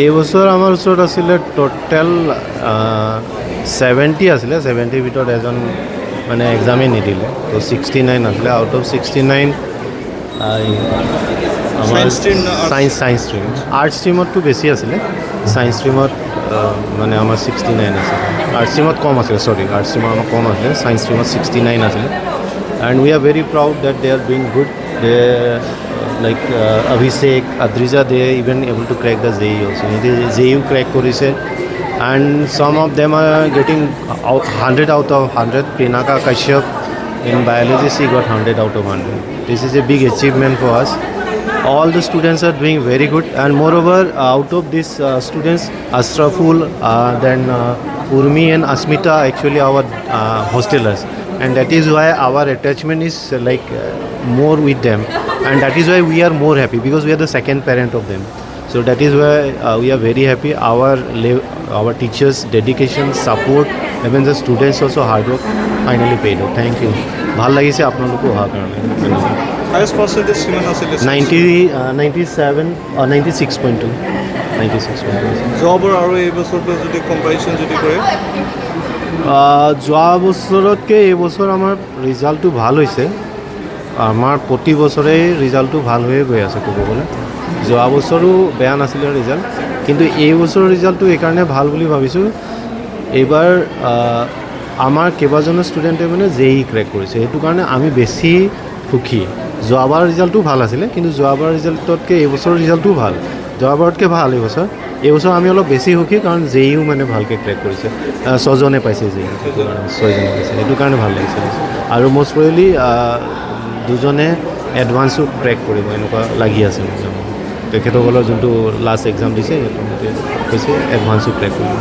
এই বছৰ আমাৰ ওচৰত আছিলে টোটেল 70 আছিলে 70 ভিতৰত এজন মানে এক্সামেই নিদিলে তো 69 আছিলে আউট অফ 69 আমাৰ সায়েন্স ষ্ট্ৰীম আৰ্টছ ষ্ট্ৰীমতটো বেছি আছিলে সায়েন্স ষ্ট্ৰীমত মানে আমাৰ 69 আছিলে আৰ্টছ ষ্ট্ৰীমত কম আছিলে সৰি আৰ্টছ ষ্ট্ৰীমত আমাৰ কম আছিলে সায়েন্স ষ্ট্ৰীমত 69 আছিলে and we are very proud that they are doing good they like Abhishek, Adrija, they are even able to crack the JEE also. They JEE crack korise and some of them are getting 100 out of 100. Pinaka Kashyap in biology she got 100 out of 100. This is a big achievement for us. All the students are doing very good and moreover out of these students Asraful, then Urmi and Asmita actually our hostelers and that is why our attachment is like more with them and that is why we are more happy because we are the second parent of them. So that is why we are very happy. Our teachers dedication support even the students also hard work finally paid off. Thank you. ভাল লাগিছে আপোনালোকো অহাৰ কাৰণে highest percentage কিমান আছিলে 97 96.2 জবৰ আৰু এই বছৰটো যদি কম্পাৰিজন যদি কৰে যোৱা বছৰতকৈ এই বছৰ আমাৰ ৰিজাল্টটো ভাল হৈছে আমাৰ প্ৰতি বছৰে ৰিজাল্টটো ভাল হৈয়ে গৈ আছে ক'ব গ'লে যোৱা বছৰো বেয়া নাছিলে ৰিজাল্ট কিন্তু এই বছৰৰ ৰিজাল্টটো এইকাৰণে ভাল বুলি ভাবিছোঁ এইবাৰ আমাৰ কেইবাজনো ষ্টুডেণ্টে মানে JEE ক্ৰেক কৰিছে সেইটো কাৰণে আমি বেছি সুখী যোৱাবাৰ ৰিজাল্টটো ভাল আছিলে কিন্তু যোৱাবাৰ ৰিজাল্টতকৈ এই বছৰৰ ৰিজাল্টটো ভাল যোৱাবাৰতকৈ ভাল এইবছৰ আমি অলপ বেছি সুখী কাৰণ JEE মানে ভালকৈ ক্ৰেক কৰিছে 6 জনে পাইছে JEE 6 জনে পাইছে সেইটো কাৰণে ভাল লাগিছে আৰু মষ্ট প্ৰবেবলি 2 জনে এডভান্সো ক্ৰেক কৰিব এনেকুৱা লাগি আছে তেখেতসকলৰ যোনটো লাষ্ট এক্সাম দিছে সেইটো কৈছে এডভান্সো ক্ৰেক কৰিব